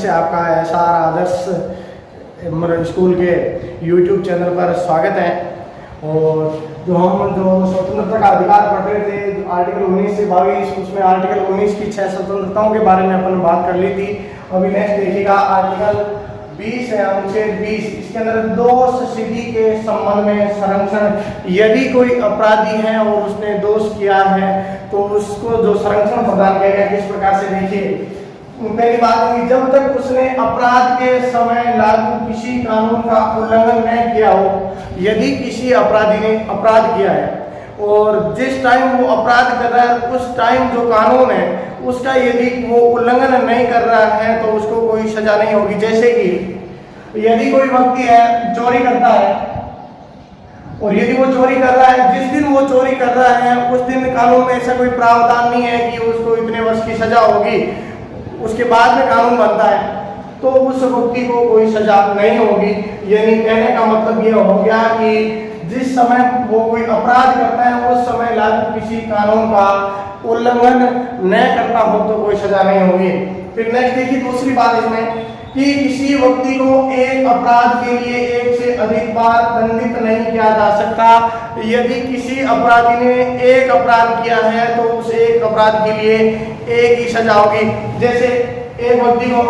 से आपका एसआर आदर्श स्कूल के यूट्यूब चैनल पर स्वागत है। और जो स्वतंत्रता का अधिकार पढ़ रहे थे आर्टिकल 19 से 22, उसमें आर्टिकल 19 की 6 स्वतंत्रताओं के बारे में अपन बात कर ली थी। अभी नेक्स्ट देखिएगा आर्टिकल 20 है, अनुच्छेद 20। इसके अंदर दोष सिद्धि के संबंध में संरक्षण, यदि कोई अपराधी है और उसने दोष किया है तो उसको जो संरक्षण प्रदान किया गया किस प्रकार से, देखिए पहली बात है, जब तक उसने अपराध के समय लागू किसी कानून का उल्लंघन नहीं किया हो। यदि किसी अपराधी ने अपराध किया है और जिस टाइम वो अपराध कर रहा है उस टाइम जो कानून है उसका यदि वो उल्लंघन नहीं कर रहा है तो उसको कोई सजा नहीं होगी। जैसे कि यदि कोई व्यक्ति है चोरी करता है और यदि वो चोरी कर रहा है, जिस दिन वो चोरी कर रहा है उस दिन कानून में ऐसा कोई प्रावधान नहीं है कि उसको इतने वर्ष की सजा होगी, उसके बाद में कानून बनता है तो उस व्यक्ति को कोई सजा नहीं होगी। यानी कहने का मतलब यह हो गया कि जिस समय वो कोई अपराध करता है उस समय लागू किसी कानून का उल्लंघन न करता हो तो कोई सजा नहीं होगी। फिर नेक्स्ट देखिए दूसरी बात इसमें कि किसी व्यक्ति को एक अपराध के लिए एक से अधिक बार दंडित नहीं किया जा सकता। यदि किसी अपराधी ने एक अपराध किया है तो उस एक अपराध के लिए एक ही सजा होगी। जैसे एक व्यक्ति को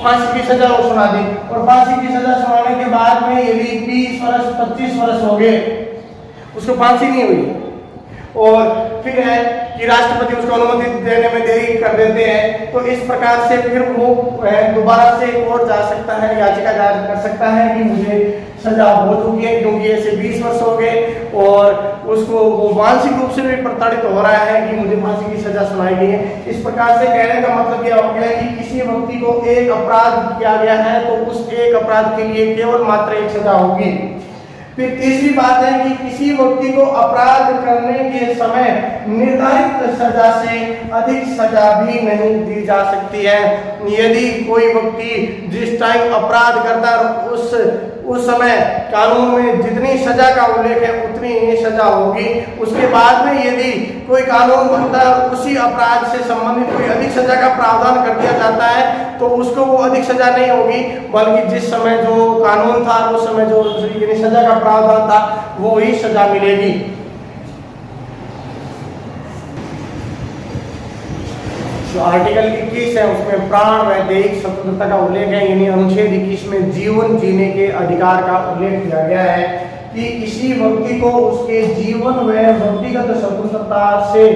फांसी की सजा सुना दी और फांसी की सजा सुनाने के बाद में यदि 20 वर्ष 25 वर्ष हो गए उसको फांसी नहीं हुई और फिर है कि राष्ट्रपति उसको अनुमति देने में देरी कर देते हैं, तो इस प्रकार से फिर वो दोबारा से कोर्ट जा सकता है, याचिका दायर कर सकता है कि मुझे सजा हो चुकी है क्योंकि ऐसे 20 वर्ष हो गए और उसको वो मानसिक रूप से भी प्रताड़ित हो रहा है कि मुझे फांसी की सजा सुनाई गई है। इस प्रकार से कहने का मतलब यह हो गया कि किसी व्यक्ति को एक अपराध किया गया है तो उस एक अपराध के लिए केवल मात्र एक सजा होगी। फिर तीसरी बात है कि किसी व्यक्ति को अपराध करने के समय निर्धारित सजा से अधिक सजा भी नहीं दी जा सकती है। यदि कोई व्यक्ति जिस टाइम अपराध करता है उस समय कानून में जितनी सजा का उल्लेख है उतनी ही सजा होगी। उसके बाद में यदि कोई कानून बनता है उसी अपराध से संबंधित कोई अधिक सजा का प्रावधान कर दिया जाता है तो उसको वो अधिक सजा नहीं होगी, बल्कि जिस समय जो कानून था उस समय जो सजा का प्रावधान था वो ही सजा मिलेगी। जो आर्टिकल 21 है उसमें प्राण व दैहिक स्वतंत्रता का उल्लेख है, यानी अनुच्छेद 21 में जीवन जीने के अधिकार का उल्लेख किया गया है कि किसी व्यक्ति को उसके जीवन व व्यक्तिगत स्वतंत्रता से,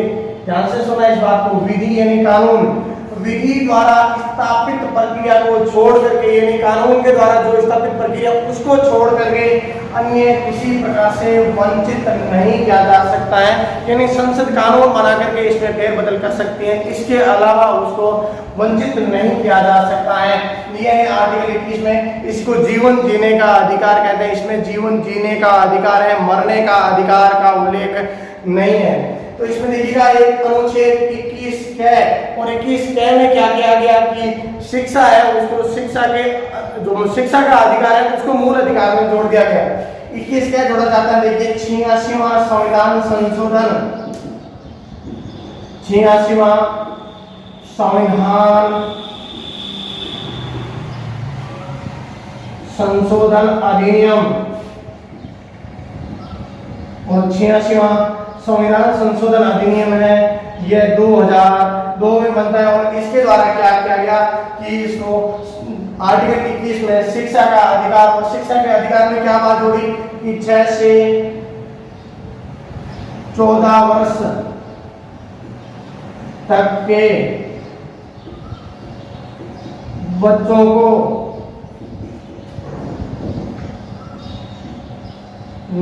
ध्यान से सुना इस बात को, विधि यानी कानून, विधि द्वारा स्थापित प्रक्रिया को छोड़ करके, यानी कानून के द्वारा जो स्थापित प्रक्रिया उसको छोड़ करके अन्य किसी प्रकार से वंचित नहीं किया जा सकता है। यानी संसद कानून बना करके इसमें फेरबदल कर सकती है, इसके अलावा उसको वंचित नहीं किया जा सकता है। यह है आर्टिकल 21 में, इसको जीवन जीने का अधिकार कहते हैं। इसमें जीवन जीने का अधिकार है, मरने का अधिकार का उल्लेख नहीं है। तो इसमें देखिएगा एक अनुच्छेद 21 कै और 21 कै में क्या किया गया कि शिक्षा है उसको शिक्षा के जो शिक्षा का अधिकार है उसको मूल अधिकार में जोड़ दिया गया। 21 कै जोड़ा जाता है, देखिए 86वां संविधान संशोधन, 86वां संविधान संशोधन अधिनियम और 86वां संविधान संशोधन अधिनियम है, यह 2002 में बनता है। और इसके द्वारा क्या किया गया कि इसको आर्टिकल 21 में शिक्षा का अधिकार, और शिक्षा के अधिकार में क्या बात जोड़ी कि 6 से 14 वर्ष तक के बच्चों को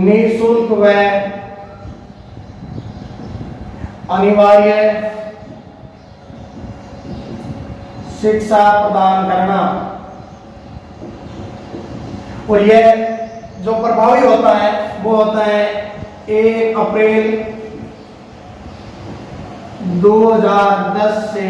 निःशुल्क व अनिवार्य शिक्षा प्रदान करना। और यह जो प्रभावी होता है वो होता है 1 अप्रैल 2010 से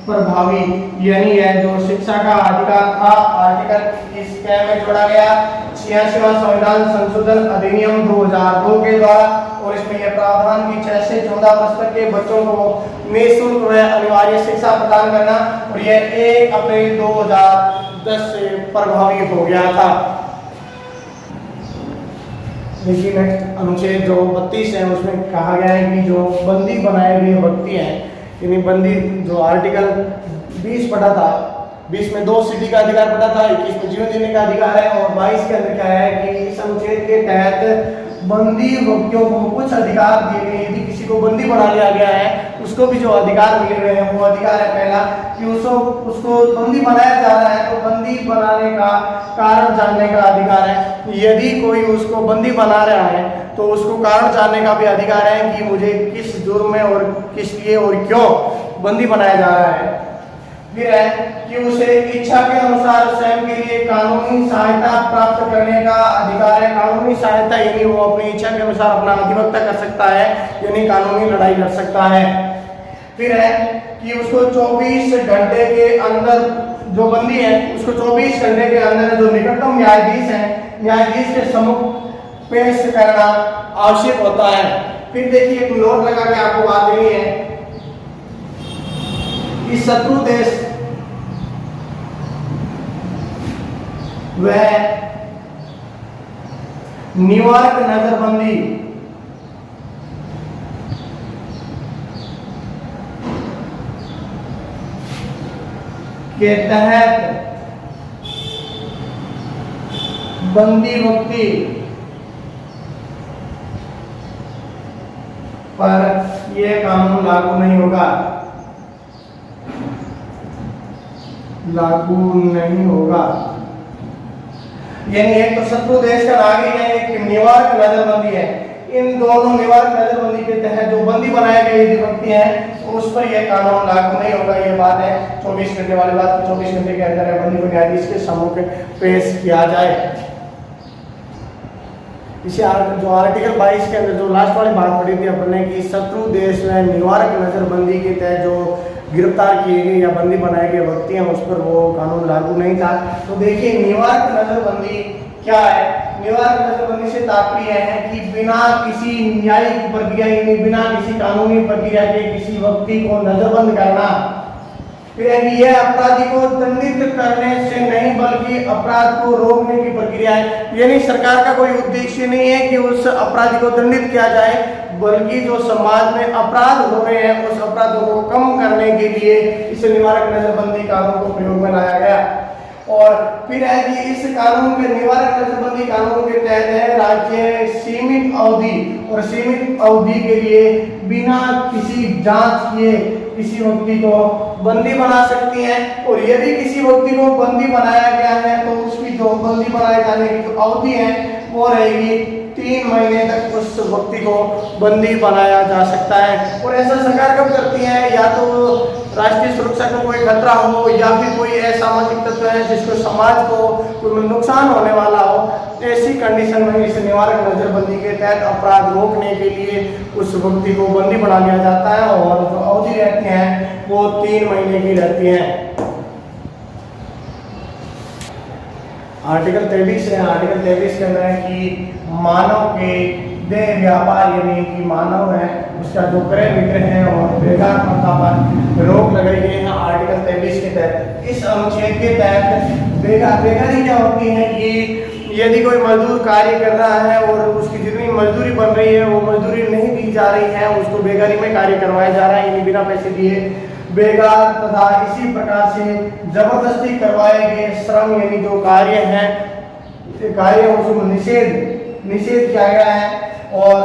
प्रभावी, यानी यह जो शिक्षा का अधिकार था आर्टिकल 21 कै में जोड़ा गया 86वां संविधान संशोधन अधिनियम 2002 के द्वारा। और इसमें यह प्रावधान कि 6 से 14 वर्ष तक के बच्चों को निःशुल्क व अनिवार्य शिक्षा प्रदान करना, और यह 1 अप्रैल 2010 10 से प्रभावी हो गया था। देखिए नेक्स्ट अनुच्छेद जो 32 है उसमें कहा गया है कि जो बंदी बनाए हुए व्यक्ति हैं, यानी बंदी जो आर्टिकल 20 पढ़ा था, 20 में 2 सीढ़ी का अधिकार पढ़ा था, 21 में जीवन जीने का अधिकार है, और 22 के अंदर क्या है कि इस अनुच्छेद के तहत बंदी व्यक्तियों को कुछ अधिकार दिए गए। यदि किसी को बंदी बना लिया गया है उसको भी जो अधिकार मिले हुए हैं, वो अधिकार है पहला कि उसको बंदी बनाया जा रहा है तो बंदी बनाने का कारण जानने का अधिकार है। यदि कोई उसको बंदी बना रहा है तो उसको कारण जानने का भी अधिकार है कि मुझे किस जुर्म में और किस लिए और क्यों बंदी बनाया जा रहा है। फिर है कि उसे इच्छा के अनुसार स्वयं के लिए कानूनी सहायता प्राप्त करने का अधिकार है। कानूनी सहायता यानी वो अपनी इच्छा के अनुसार अपना अधिवक्ता कर सकता है, यानी कानूनी लड़ाई लड़ सकता है। फिर है कि उसको 24 घंटे के अंदर, जो बंदी है उसको 24 घंटे के अंदर जो निकटतम न्यायाधीश है, न्यायाधीश के सम्मुख पेश करना आवश्यक होता है। फिर देखिए एक नोट लगा के आपको बात देनी है कि शत्रु देश वह न्यूयॉर्क नजरबंदी के तहत बंदी व्यक्ति पर यह कानून लागू नहीं होगा, लागू नहीं होगा। यानी एक तो शत्रु देश का नागरिक है, एक न्यूयॉर्क नजरबंदी है। इन दोनों न्यूयॉर्क नजरबंदी के तहत जो बंदी बनाए गए व्यक्ति हैं उस पर यह कानून लागू नहीं होगा। ये बात है 24 घंटे वाली बात, 24 घंटे के अंदर बंदी को न्यायाधीश के सम्मुख पेश किया जाए। इसे जो आर्टिकल 22 के अंदर जो लास्ट वाली बात पढ़ी थी अपन ने कि शत्रु देश में न्यूयॉर्क नजरबंदी के तहत जो गिरफ्तार किए गए या बंदी बनाए गए व्यक्ति हैं उस पर वो कानून लागू नहीं था। तो देखिए न्यूयॉर्क नजरबंदी क्या है। न्यूयॉर्क नजरबंदी से तात्पर्य है कि बिना किसी न्यायिक प्रक्रिया यानी बिना किसी कानूनी प्रक्रिया के किसी व्यक्ति को नजरबंद करना। फिर यह अपराधी को दंडित करने से नहीं बल्कि अपराध को रोकने की प्रक्रिया है। यानी सरकार का कोई उद्देश्य नहीं है कि उस अपराधी को दंडित किया जाए, बल्कि जो समाज में अपराध हो रहे हैं उस अपराधों को कम करने के लिए इस निवारक नजरबंदी कानून को प्रयोग में लाया गया। और फिर है कि इस कानून के निवारक नजरबंदी कानून के तहत है राज्य सीमित अवधि और सीमित अवधि के लिए बिना किसी जांच किए किसी व्यक्ति को बंदी बना सकती हैं। और यदि किसी व्यक्ति को बंदी बनाया गया है तो उसकी जो बंदी बनाए जाने की जो अवधि है वो रहेगी 3 महीने तक उस व्यक्ति को बंदी बनाया जा सकता है। और ऐसा सरकार कब करती है, या तो राष्ट्रीय सुरक्षा को कोई खतरा हो या फिर कोई असामाजिक तत्व है जिसको समाज को कोई नुकसान होने वाला हो, ऐसी कंडीशन में इस निवारक नजरबंदी के तहत अपराध रोकने के लिए उस व्यक्ति को बंदी बना लिया जाता है। और जो अवधि रहती है वो 3 महीने की रहती है। आर्टिकल 23 है। आर्टिकल 23 के अंदर है कि मानव के देह व्यापार यानी कि मानव है उसका जो क्रय विक्रय है और बेकार प्रथा पर रोक लगाई गई है आर्टिकल 23 के तहत। इस अनुच्छेद के तहत बेकारी क्या होती है कि यदि कोई मजदूर कार्य कर रहा है और उसकी जितनी मजदूरी बन रही है वो मजदूरी नहीं दी जा रही है, उसको बेकारी में कार्य करवाया जा रहा है यानी बिना पैसे दिए बेकार, तथा इसी प्रकार से जबरदस्ती करवाए गए श्रम यानी जो कार्य है उसको निषेध किया गया है। और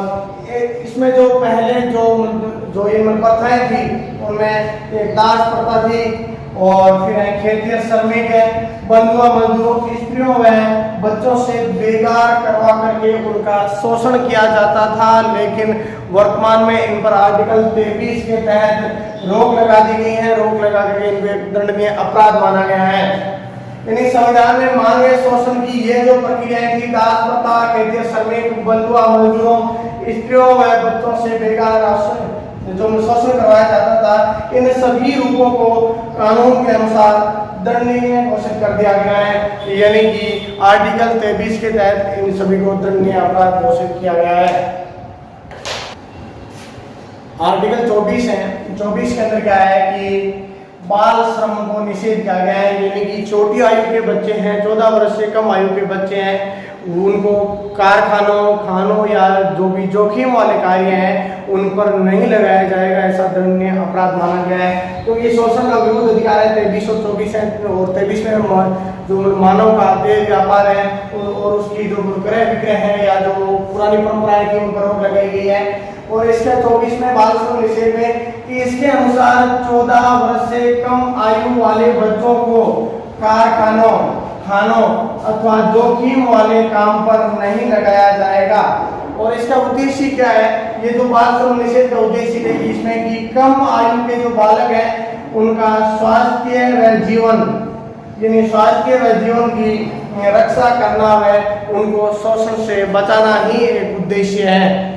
इसमें जो पहले जो ये प्रथाएं थी उनमें एक दास प्रथा थी और फिर खेतिहर श्रमिक है, बंधुआ मजदूरों, स्त्रियों व बच्चों से बेगार करवा करके उनका शोषण किया जाता था। लेकिन वर्तमान में इन पर आर्टिकल 23 के तहत रोक लगा दी गई है। रोक लगा करके इनको एक दंडनीय अपराध माना गया है। यानी संविधान में मांगे शोषण की ये जो प्रक्रियाएं थी, दास प्रथा, खेतिहर श्रमिक, बंधुआ मजदूरों, स्त्रियों व बच्चों से बेगार जो शोषण करवाया जाता था, इन सभी रूपों को कानून के अनुसार दंडनीय घोषित कर दिया गया है। यानी कि आर्टिकल 23 के तहत इन सभी को दंडनीय अपराध घोषित किया गया है। आर्टिकल 24 है। 24 के अंदर क्या है कि बाल श्रम को निषेध किया गया है, यानी कि छोटी आयु के बच्चे हैं, 14 वर्ष से कम आयु के बच्चे हैं, उनको कारखानों, खानों या जो भी जोखिम वाले कार्य हैं उन पर नहीं लगाया जाएगा, ऐसा दंडनीय अपराध माना गया है। तो ये शोषण का विरुद्ध अधिकार है 23 और 24 है, और 23 में जो मानव का देह व्यापार है और उसकी जो क्रय विक्रय है या जो पुरानी परंपराएं थी उन पर रोक लगाई गई है। और इसके 24 में बाल श्रम निषेध में कि इसके अनुसार 14 वर्ष से कम आयु वाले बच्चों को कारखानों, खानों अथवा जोखिम वाले काम पर नहीं लगाया जाएगा। और इसका उद्देश्य क्या है, ये जो बाल श्रम निषेध का उद्देश्य है कि इसमें कि कम आयु के जो बालक हैं उनका स्वास्थ्य व जीवन, यानी स्वास्थ्य व जीवन की रक्षा करना है, उनको शोषण से बचाना ही एक उद्देश्य है।